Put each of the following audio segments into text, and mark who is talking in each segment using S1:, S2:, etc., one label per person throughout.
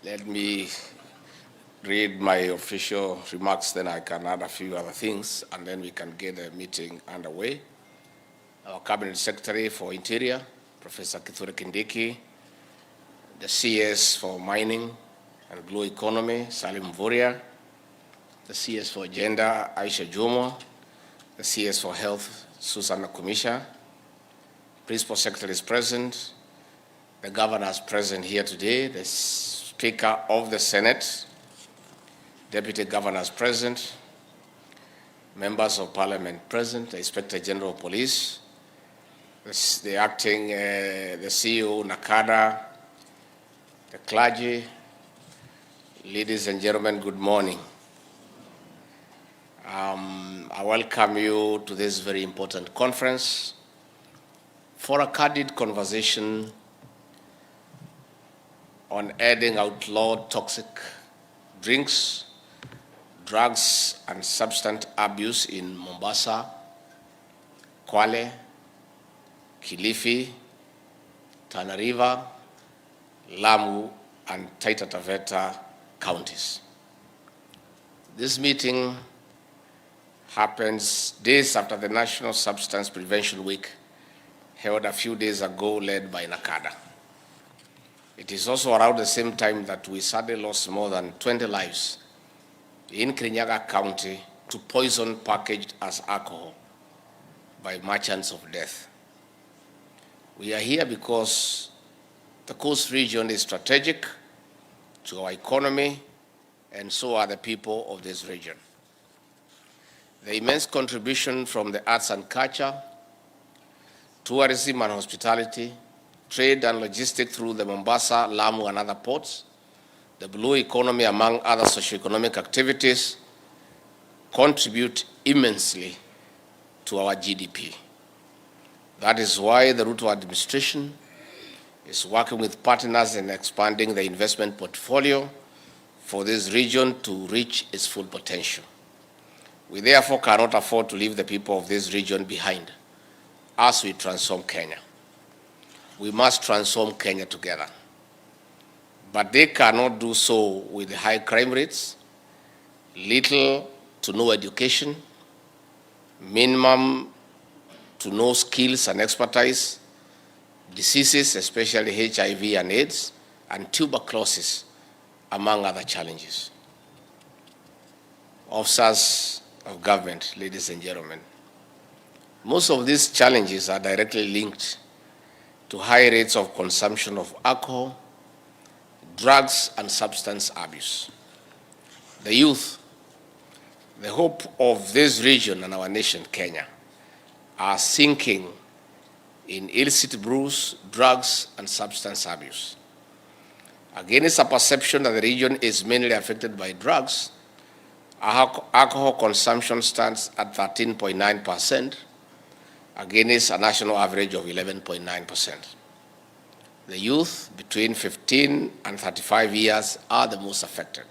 S1: Let me read my official remarks, then I can add a few other things, and then we can get the meeting underway. Our Cabinet Secretary for Interior, Professor Kithure Kindiki, the CS for Mining and Blue Economy, Salim Mvurya, the CS for Gender, Aisha Jomo, the CS for Health, Susanna Kumisha, Principal Secretary is present, the Governor is present here today, the Speaker of the Senate, Deputy Governor is present, Members of Parliament present, the Inspector General of Police, the acting, the CEO, Nakada, the clergy. Ladies and gentlemen, good morning. I welcome you to this very important conference for a candid conversation on adding outlawed toxic drinks, drugs, and substance abuse in Mombasa, Kwale, Kilifi, Tana River, Lamu, and Taita Taveta counties. This meeting happens days after the National Substance Prevention Week held a few days ago, led by NACADA. It is also around the same time that we sadly lost more than 20 lives in Kirinyaga County to poison packaged as alcohol by merchants of death. We are here because the coast region is strategic to our economy, and so are the people of this region. The immense contribution from the arts and culture, tourism and hospitality, trade and logistics through the Mombasa, Lamu, and other ports, the blue economy, among other socioeconomic activities, contribute immensely to our GDP. That is why the Ruto administration is working with partners in expanding the investment portfolio for this region to reach its full potential. We therefore cannot afford to leave the people of this region behind as we transform Kenya. We must transform Kenya together. But they cannot do so with high crime rates, little to no education, minimum to no skills and expertise, diseases, especially HIV and AIDS, and tuberculosis, among other challenges. Officers of government, ladies and gentlemen, most of these challenges are directly linked to high rates of consumption of alcohol, drugs, and substance abuse. The youth, the hope of this region and our nation, Kenya, are sinking in illicit brews, drugs, and substance abuse. Against a perception that the region is mainly affected by drugs, alcohol consumption stands at 13.9%, against a national average of 11.9%. The youth between 15 and 35 years are the most affected.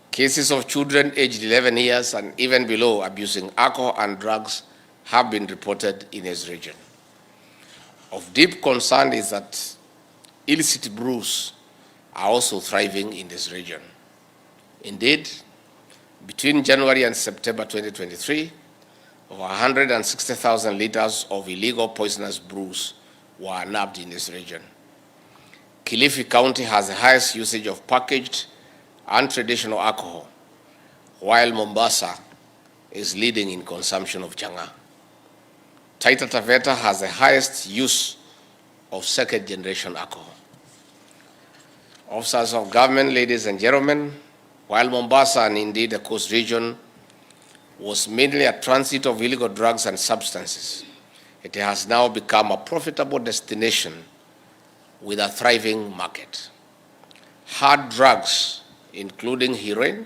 S1: Cases of children aged 11 years and even below abusing alcohol and drugs have been reported in this region. Of deep concern is that illicit brews are also thriving in this region. Indeed, between January and September 2023, over 160,000 liters of illegal poisonous brews were nabbed in this region. Kilifi County has the highest usage of packaged and traditional alcohol, while Mombasa is leading in consumption of changa. Taita Taveta has the highest use of second-generation alcohol. Officers of government, ladies and gentlemen, while Mombasa and indeed the coast region was mainly a transit of illegal drugs and substances, it has now become a profitable destination with a thriving market. Hard drugs, including heroin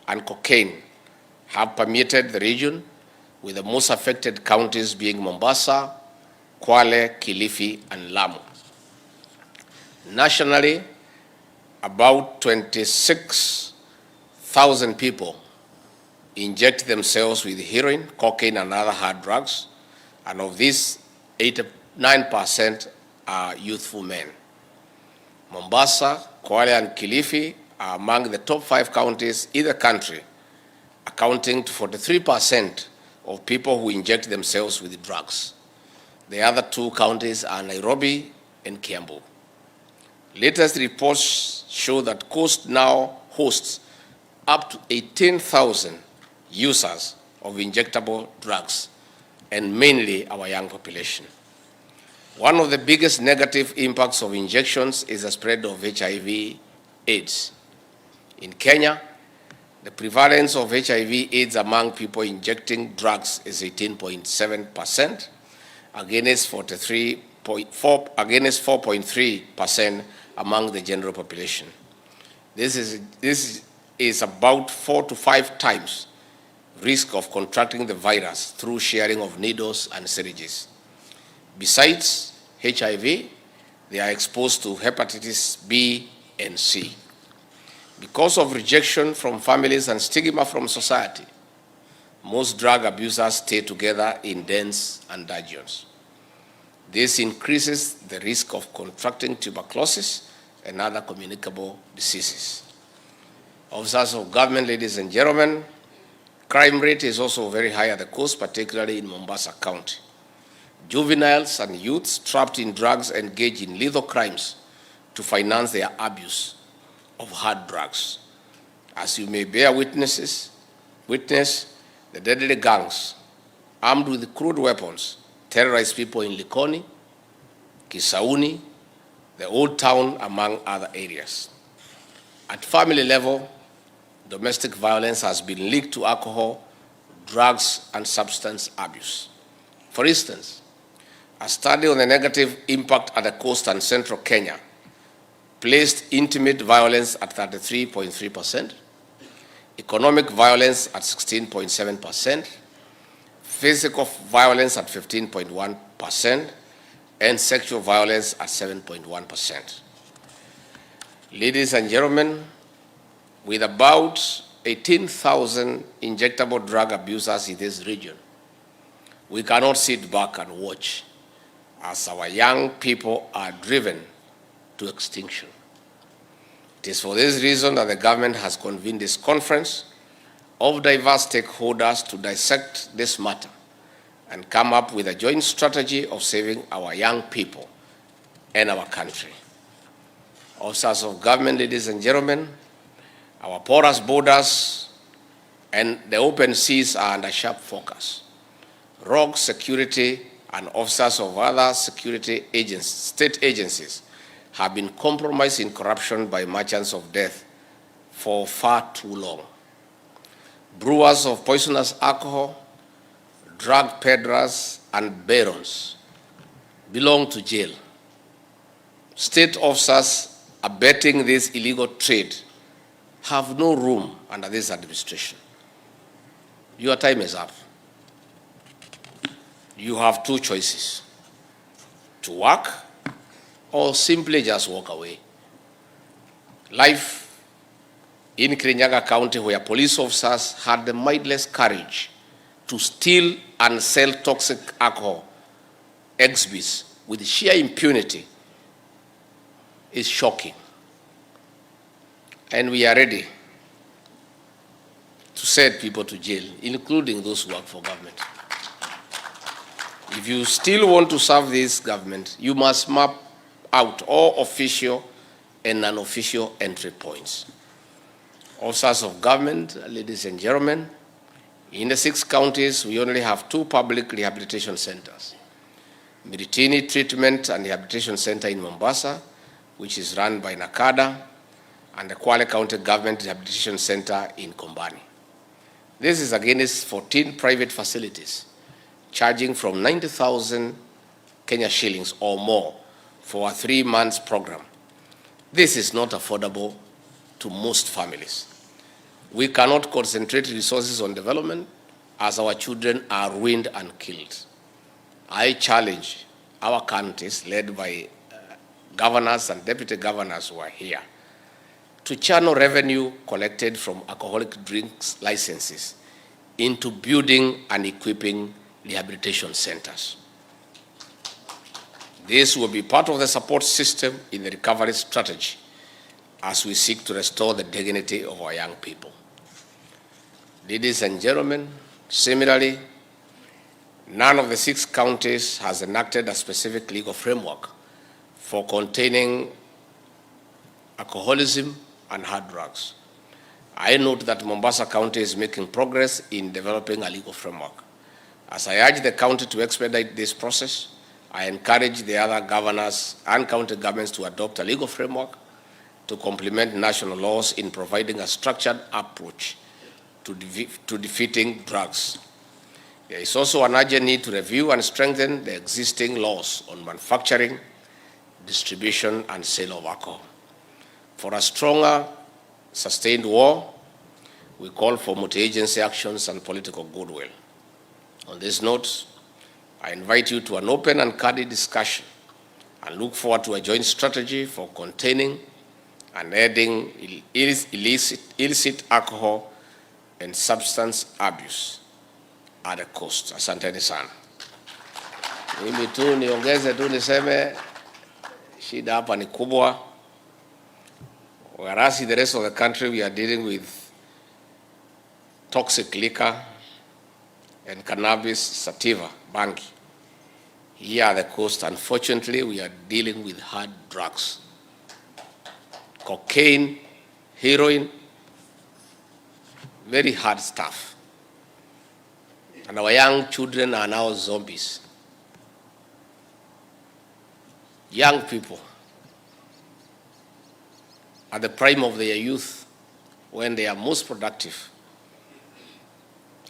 S1: and cocaine, have permeated the region, with the most affected counties being Mombasa, Kwale, Kilifi, and Lamu. Nationally, about 26,000 people inject themselves with heroin, cocaine, and other hard drugs, and of these, 89% are youthful men. Mombasa, Kwale, and Kilifi are among the top 5 counties in the country, accounting to 43% of people who inject themselves with drugs. The other 2 counties are Nairobi and Kiambu. Latest reports show that Coast now hosts up to 18,000 users of injectable drugs, and mainly our young population. One of the biggest negative impacts of injections is the spread of HIV/AIDS. In Kenya, the prevalence of HIV/AIDS among people injecting drugs is 18.7% against 4.3% among the general population. This is about 4 to 5 times risk of contracting the virus through sharing of needles and syringes. Besides HIV, they are exposed to hepatitis B and C. Because of rejection from families and stigma from society, most drug abusers stay together in dens and dungeons. This increases the risk of contracting tuberculosis and other communicable diseases. Officers of government, ladies and gentlemen, crime rate is also very high at the coast, particularly in Mombasa County. Juveniles and youths trapped in drugs engage in lethal crimes to finance their abuse of hard drugs. As you may bear witness, the deadly gangs, armed with crude weapons, terrorize people in Likoni, Kisauni, the Old Town, among other areas. At family level, domestic violence has been linked to alcohol, drugs, and substance abuse. For instance, a study on the negative impact at the coast and central Kenya placed intimate violence at 33.3%, economic violence at 16.7%, physical violence at 15.1%, and sexual violence at 7.1%. Ladies and gentlemen, with about 18,000 injectable drug abusers in this region, we cannot sit back and watch as our young people are driven to extinction. It is for this reason that the government has convened this conference of diverse stakeholders to dissect this matter and come up with a joint strategy of saving our young people and our country. Officers of government, ladies and gentlemen, our porous borders and the open seas are under sharp focus. Rogue security and officers of other security agencies, state agencies, have been compromised in corruption by merchants of death for far too long. Brewers of poisonous alcohol, drug peddlers, and barons belong to jail. State officers abetting this illegal trade have no room under this administration. Your time is up. You have 2 choices: to work or simply just walk away. Life in Kirinyaga County, where police officers had the mindless courage to steal and sell toxic alcohol exhibits with sheer impunity, is shocking. And we are ready to send people to jail, including those who work for government. If you still want to serve this government, you must map out all official and non-official entry points. Officers of government, ladies and gentlemen, in the 6 counties, we only have 2 public rehabilitation centers: Miritini Treatment and Rehabilitation Center in Mombasa, which is run by Nakada, and the Kwale County Government Rehabilitation Center in Kombani. This is against 14 private facilities, charging from 90,000 Kenya shillings or more for a 3-month program. This is not affordable to most families. We cannot concentrate resources on development as our children are ruined and killed. I challenge our counties, led by governors and deputy governors who are here, to channel revenue collected from alcoholic drinks licenses into building and equipping rehabilitation centers. This will be part of the support system in the recovery strategy as we seek to restore the dignity of our young people. Ladies and gentlemen, similarly, none of the 6 counties has enacted a specific legal framework for containing alcoholism and hard drugs. I note that Mombasa County is making progress in developing a legal framework. As I urge the county to expedite this process, I encourage the other governors and county governments to adopt a legal framework to complement national laws in providing a structured approach to defeating drugs. There is also an urgent need to review and strengthen the existing laws on manufacturing, distribution, and sale of alcohol. For a stronger, sustained war, we call for multi-agency actions and political goodwill. On this note, I invite you to an open and candid discussion and look forward to a joint strategy for containing and ending illicit alcohol and substance abuse at a coast. Asanteni sana. Mimi tu niongeze tu niseme shida hapa ni kubwa. Whereas in the rest of the country we are dealing with toxic liquor and cannabis sativa, bangi. Here at the coast, unfortunately, we are dealing with hard drugs. Cocaine, heroin, very hard stuff. And our young children are now zombies. Young people, at the prime of their youth, when they are most productive,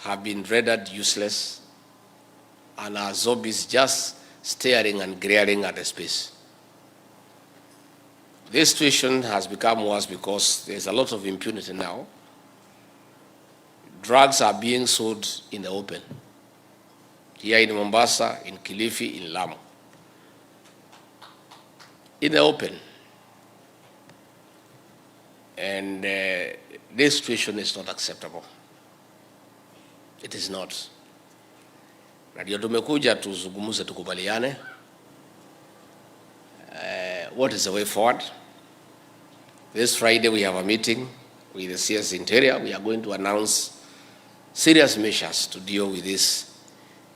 S1: have been rendered useless and are zombies just staring and glaring at the space. This situation has become worse because there's a lot of impunity now. Drugs are being sold in the open. Here in Mombasa, in Kilifi, in Lamu. In the open. And this situation is not acceptable. It is not. Na ndio tumekuja tuzungumze tukubaliane. What is the way forward? This Friday we have a meeting with the CS Interior. We are going to announce serious measures to deal with this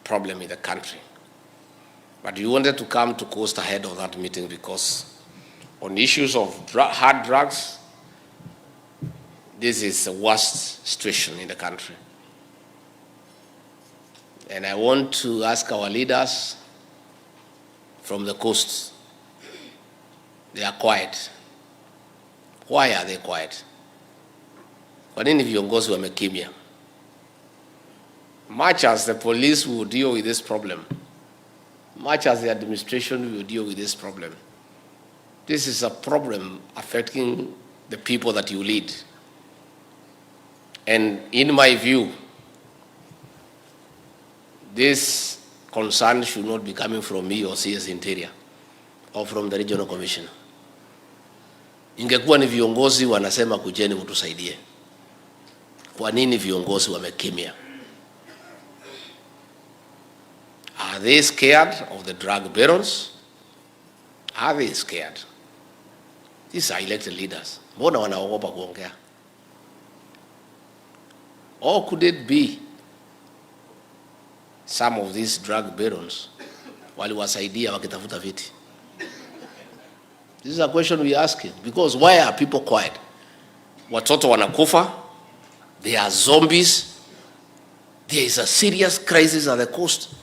S1: problem in the country. But we wanted to come to coast ahead of that meeting because on issues of hard drugs, this is the worst situation in the country. And I want to ask our leaders from the coast. They are quiet. Why are they quiet? Kwa nini viongozi wamekimya? Much as the police will deal with this problem, much as the administration will deal with this problem, this is a problem affecting the people that you lead. And in my view, this concern should not be coming from me or CS Interior or from the Regional Commissioner. Ingekuwa ni viongozi wanasema kujeni mtusaidie. Kwa nini viongozi wamekimya? Are they scared of the drug barons? Are they scared? These are elected leaders. Mbona wanaogopa kuongea? Or could it be some of these drug barons waliwasaidia wakitafuta viti? This is a question we are asking, because why are people quiet? Watoto wanakufa, they are zombies, there is a serious crisis at the coast,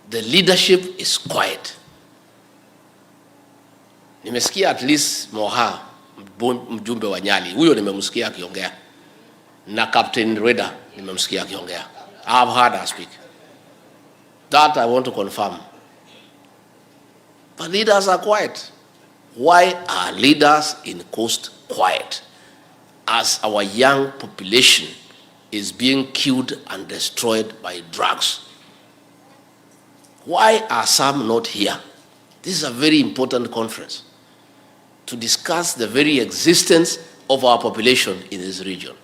S1: the leadership is quiet. Nimesikia at least Moha, mjumbe wa Nyali, huyo nimemsikia akiongea, na Captain Reda nimemsikia akiongea. I have heard her speak. That I want to confirm. But leaders are quiet. Why are leaders in coast quiet as our young population is being killed and destroyed by drugs? Why are some not here? This is a very important conference to discuss the very existence of our population in this region.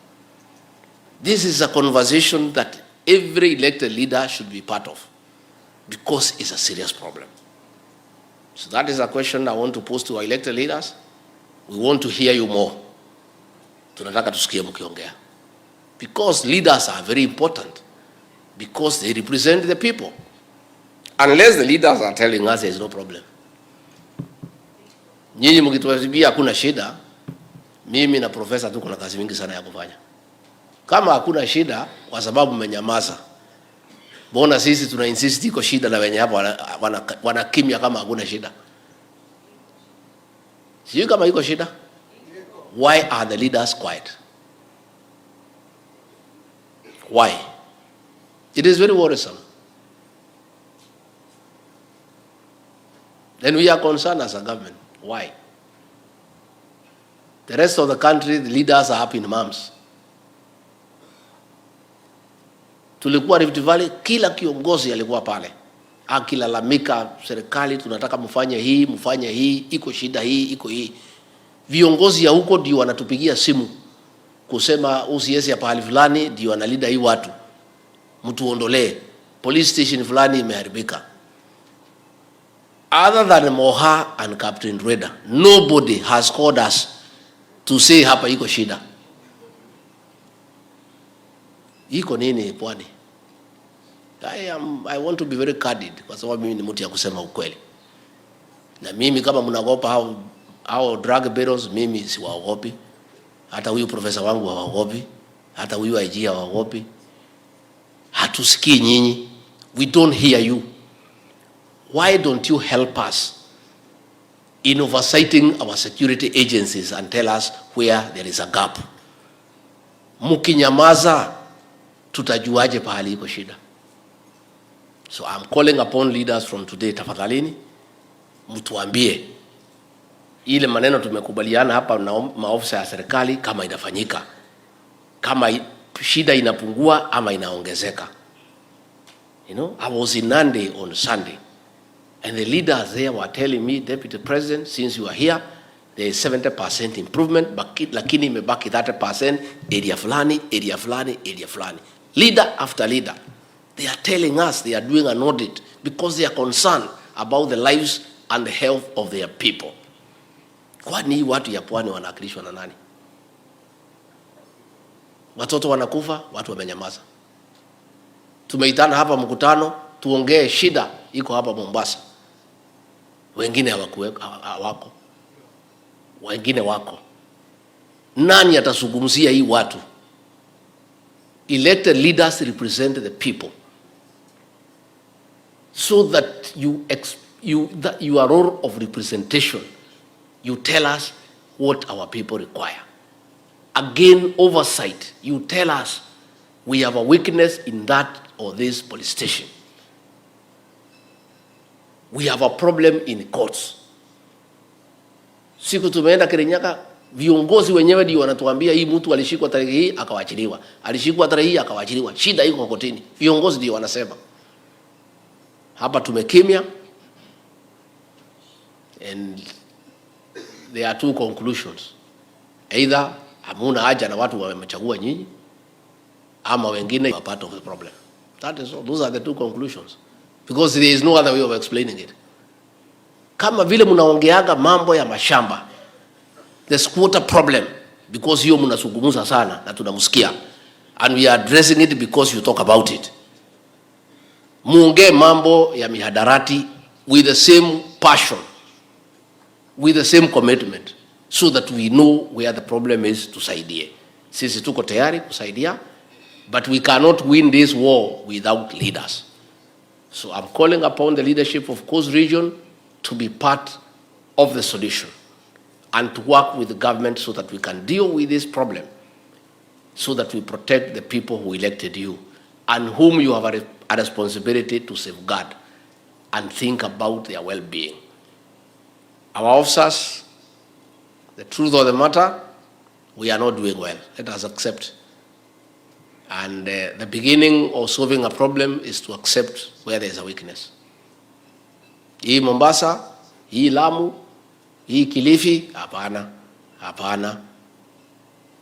S1: This is a conversation that every elected leader should be part of, because it's a serious problem. So that is a question I want to pose to our elected leaders. We want to hear you more. Tunataka tusikie mkiongea. Because leaders are very important. Because they represent the people. Unless the leaders are telling us there is no problem. Nyinyi mkituambia hakuna shida, mimi na profesa tuko na kazi mingi sana ya kufanya. Kama hakuna shida kwa sababu mmenyamaza, mbona sisi tuna insist iko shida na wenye hapa wanakimya kama hakuna shida? Sio kama iko shida. Why are the leaders quiet? Why? It is very worrisome. Then we are concerned as a government. Why? The rest of the country, the leaders are up in arms. Tulikuwa Rift Valley, kila kiongozi alikuwa pale akilalamika, serikali tunataka mfanye hii, iko shida hii, iko hii. Viongozi ya huko ndio wanatupigia simu kusema usiesi ya pahali fulani ndio analida hii watu, mtuondolee, police station fulani imeharibika. Other than Moha and Captain Reda, nobody has called us to say hapa iko shida. Iko nini pwani? I want to be very candid kwa sababu mimi ni mtu ya kusema ukweli. Na mimi kama mnaogopa hao drug barons, mimi siwaogopi. Hata huyu profesa wangu hawaogopi, hata huyu IG hawaogopi. Hatusikii nyinyi. We don't hear you. Why don't you help us in oversighting our security agencies and tell us where there is a gap? Mukinyamaza tutajuaje pahali iko shida? So I'm calling upon leaders from today, tafadhalini mtuambie ile maneno tumekubaliana hapa na maofisa ya serikali kama inafanyika, kama shida inapungua ama inaongezeka. You know, I was in Nandi on Sunday and the leaders there were telling me, Deputy President, since you are here, there is 70% improvement, lakini imebaki 30% area fulani, area fulani, area fulani. Leader after leader, they are telling us they are doing an audit because they are concerned about the lives and the health of their people. Kwani watu ya pwani wanakilishwa na nani? Watoto wanakufa, watu wamenyamaza. Tumeitana hapa mkutano, tuongee shida iko hapa Mombasa. Wengine hawako. Wengine wako. Nani atazungumzia hii watu? Elected leaders represent the people. So that your role of representation, you tell us what our people require. Again, oversight, you tell us we have a weakness in that or this police station. We have a problem in courts. Siku tumeenda Kirinyaga, viongozi wenyewe ndio wanatuambia hii mtu alishikwa tarehe hii akawachiliwa, alishikwa tarehe hii akawachiliwa, shida iko kotini. Viongozi ndio wanasema. Hapa tumekimya, and there are two conclusions. Either hamuna haja na watu wamechagua nyinyi, ama wengine are part of the problem. That is all. Those are the two conclusions. Because there is no other way of explaining it. Kama vile mnaongeaga mambo ya mashamba, the squatter problem, because hiyo mnazungumza sana na tunamsikia, and we are addressing it because you talk about it. Muongee mambo ya mihadarati with the same passion, with the same commitment, so that we know where the problem is, tusaidie. Sisi tuko tayari kusaidia, but we cannot win this war without leaders. So I'm calling upon the leadership of Coast Region to be part of the solution and to work with the government so that we can deal with this problem, so that we protect the people who elected you and whom you have a responsibility to safeguard and think about their well-being. Our officers, the truth of the matter, we are not doing well. Let us accept. And the beginning of solving a problem is to accept where there is a weakness. Hii Mombasa, hii Lamu, hii Kilifi, hapana, hapana.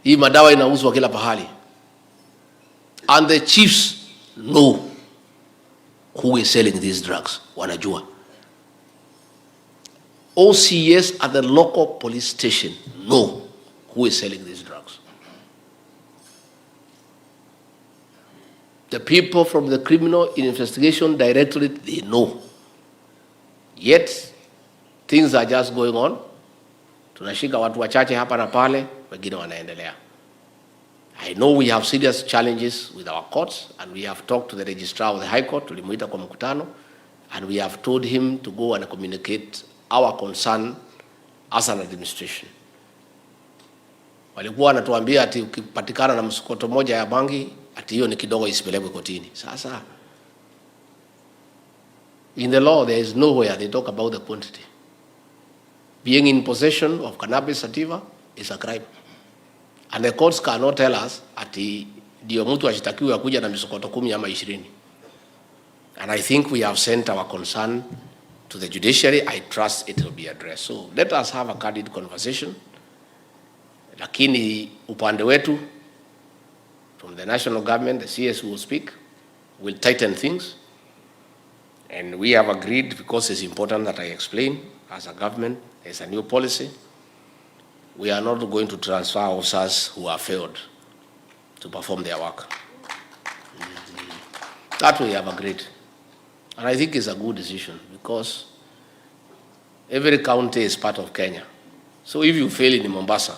S1: Hii madawa inauzwa kila pahali. And the chiefs know who is selling these drugs. Wanajua. OCS at the local police station know who is selling these drugs. The people from the Criminal Investigation Directorate, they know. Yet, things are just going on. Tunashika watu wachache hapa na pale, wengine wanaendelea. I know we have serious challenges with our courts, and we have talked to the registrar of the High Court, tulimuita kwa mkutano, and we have told him to go and communicate our concern as an administration. Walikuwa wanatuambia ati ukipatikana na msukoto moja ya bangi, ati hiyo ni kidogo isipelekwe kotini. Sasa, in the law, there is nowhere they talk about the quantity. Being in possession of cannabis sativa is a crime. And the courts cannot tell us ati ndio mtu ashitakiwe akuja na misukoto 10 ama 20. And I think we have sent our concern to the judiciary. I trust it will be addressed. So let us have a candid conversation. Lakini upande wetu, from the national government, the CS will speak, will tighten things. And we have agreed, because it's important that I explain, as a government, there's a new policy. We are not going to transfer officers who have failed to perform their work. That we have agreed. And I think it's a good decision, because every county is part of Kenya. So if you fail in Mombasa,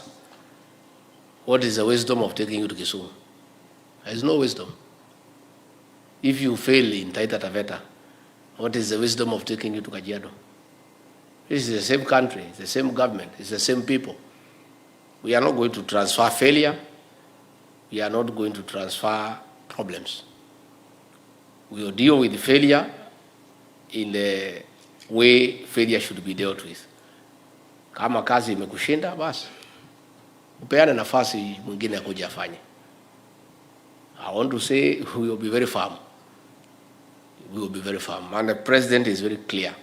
S1: what is the wisdom of taking you to Kisumu? There is no wisdom. If you fail in Taita Taveta, what is the wisdom of taking you to Kajiado? This is the same country, it's the same government, it's the same people. We are not going to transfer failure. We are not going to transfer problems. We will deal with failure in the way failure should be dealt with. Kama kazi imekushinda, basi upeane nafasi mwingine akuja afanye. I want to say we will be very firm. We will be very firm. And the president is very clear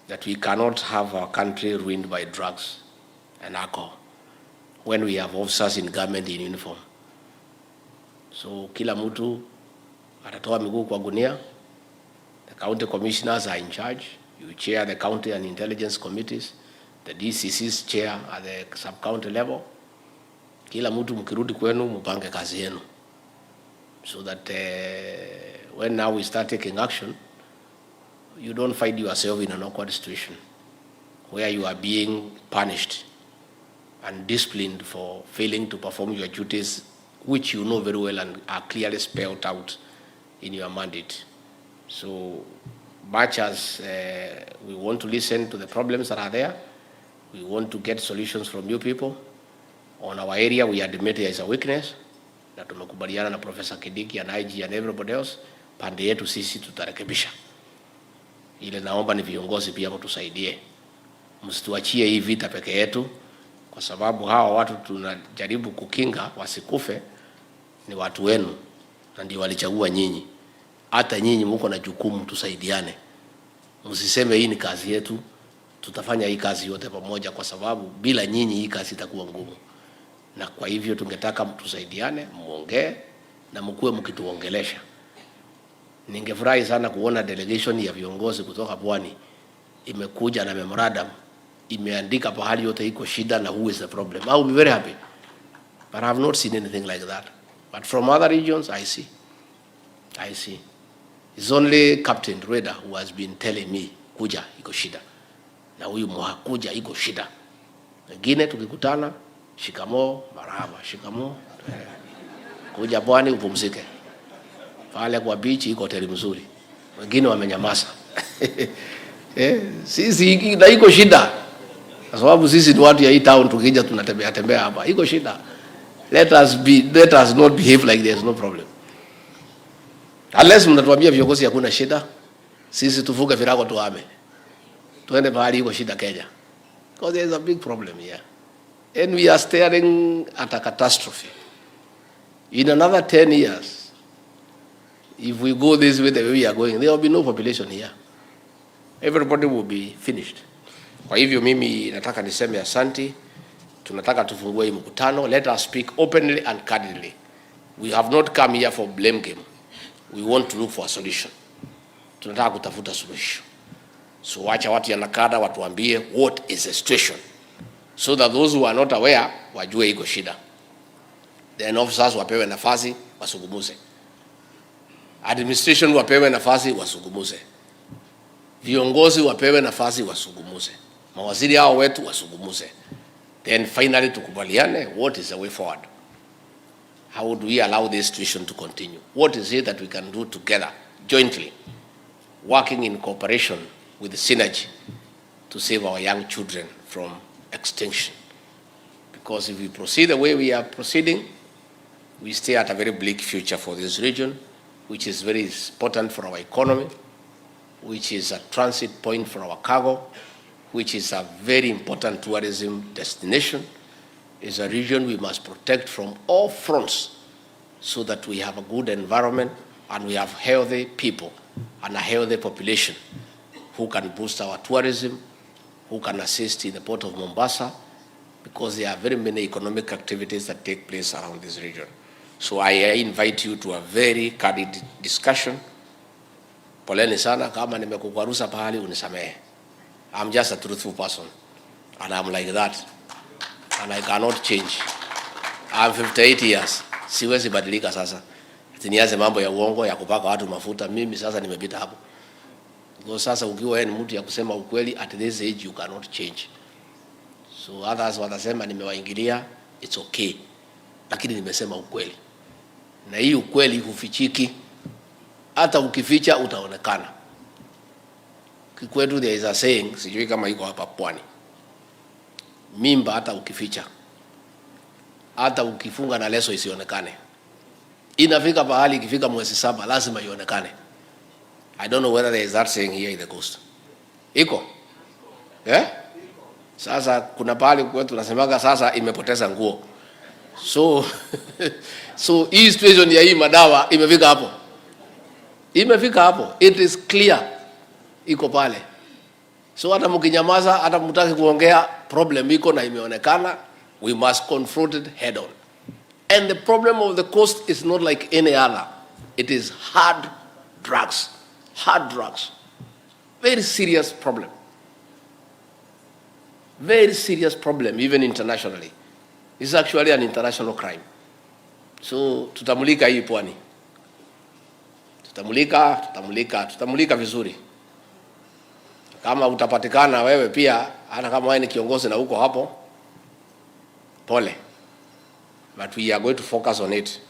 S1: that we cannot have our country ruined by drugs and alcohol when we have officers in government in uniform. So kila mtu atatoa miguu kwa gunia. The county commissioners are in charge. You chair the county and intelligence committees. The DCCs chair at the sub-county level. Kila mtu mkirudi kwenu mpange kazi yenu. So that when now we start taking action, you don't find yourself in an awkward situation where you are being punished and disciplined for failing to perform your duties, which you know very well and are clearly spelled out in your mandate. So much as we want to listen to the problems that are there, we want to get solutions from you people. On our area, we admit there is a weakness. Na tumekubaliana na Professor Kidiki and IG and everybody else, pande yetu sisi tutarekebisha. Ile naomba ni viongozi pia mtusaidie. Msituachie hii vita peke yetu, kwa sababu hawa watu tunajaribu kukinga wasikufe ni watu wenu na ndio walichagua nyinyi. Hata nyinyi mko na jukumu, tusaidiane. Msiseme hii ni kazi yetu, tutafanya hii kazi yote pamoja, kwa sababu bila nyinyi hii kazi itakuwa ngumu. Na kwa hivyo tungetaka mtusaidiane, muongee na mkuwe mkituongelesha. Ningefurahi sana kuona delegation ya viongozi kutoka Pwani imekuja na memorandum, imeandika pahali yote iko shida na who is the problem. I will be very happy. But I have not seen anything like that. But from other regions, I see. It's only Captain Reda who has been telling me, kuja iko shida. Na huyu mwakuja iko shida. Wengine tukikutana, shikamo, marahaba, shikamo. Kuja Pwani upumzike. Pale kwa beach iko hoteli mzuri. Wengine wamenyamaza. Sisi na iko shida. Kwa sababu sisi ni watu ya hii town, tukija tunatembea hapa. Iko shida. Let us not behave like there is no problem. Unless mnatuambia viongozi hakuna shida, sisi tufuge virago tuame. Tuende mahali iko shida Kenya. Because there is a big problem here. And we are staring at a catastrophe. In another 10 years, if we go this way the way we are going, there will be no population here. Everybody will be finished. Kwa hivyo mimi nataka niseme asante. Tunataka tufungue hii mkutano. Let us speak openly and candidly. We have not come here for blame game. We want to look for a solution. Tunataka kutafuta solution. So wacha watu ya nakada watuambie what is the situation, so that those who are not aware wajue iko shida. Then officers wapewe nafasi wasungumuze, administration wapewe nafasi wasungumuze, viongozi wapewe nafasi wasungumuze, mawaziri hao wetu wasungumuze. Then finally tukubaliane what is the way forward. How do we allow this situation to continue? What is it that we can do together, jointly, working in cooperation with the synergy to save our young children from extinction? Because if we proceed the way we are proceeding, we stay at a very bleak future for this region, which is very important for our economy, which is a transit point for our cargo, which is a very important tourism destination. Is a region we must protect from all fronts so that we have a good environment and we have healthy people and a healthy population who can boost our tourism, who can assist in the port of Mombasa, because there are very many economic activities that take place around this region. So I invite you to a very candid discussion. Poleni sana kama nimekukwarusa pahali unisamehe. I'm just a truthful person and I'm like that. And I cannot change. I'm 58 years. Siwezi badilika sasa. Tiniaze mambo ya uongo ya kupaka watu mafuta. Mimi sasa nimepita hapo. Kwa sasa ukiwa ni mtu ya kusema ukweli, at this age you cannot change. So others watasema nimewaingilia, it's okay. Lakini nimesema ukweli. Na hii ukweli hufichiki. Hata ukificha utaonekana. Kikwetu there is a saying, sijui kama iko hapa pwani. Mimba hata ukificha, hata ukifunga na leso isionekane. Inafika pahali ikifika mwezi 7 lazima ionekane. I don't know whether there is that saying here in the coast. Iko? Sasa kuna pahali kwetu tunasemaga sasa imepoteza nguo. So so hii situation ya hii madawa imefika hapo. Imefika hapo. It is clear. Iko pale. So hata mkinyamaza, hata mtaki kuongea, problem iko na imeonekana. We must confront it head on. And the problem of the coast is not like any other. It is hard drugs. Hard drugs. Very serious problem. Very serious problem, even internationally. It's actually an international crime. So tutamulika hii pwani. Tutamulika vizuri. Kama utapatikana wewe pia, hata kama wewe ni kiongozi na uko hapo, pole. But we are going to focus on it.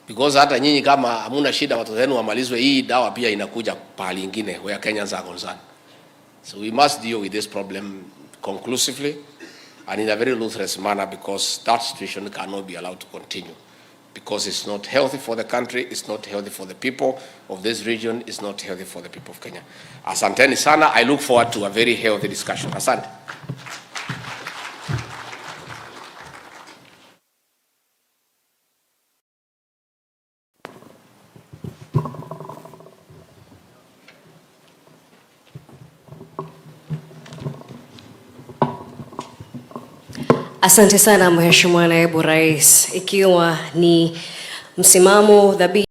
S1: Because hata nyinyi kama hamuna shida watoto wenu wamalizwe, hii dawa pia inakuja pahali nyingine where Kenyans are concerned. So we must deal with this problem conclusively and in a very ruthless manner, because that situation cannot be allowed to continue. Because it's not healthy for the country, it's not healthy for the people of this region, it's not healthy for the people of Kenya. Asanteni sana. I look forward to a very healthy discussion. Asante.
S2: Asante sana Mheshimiwa Naibu Rais. Ikiwa ni msimamo dhabiti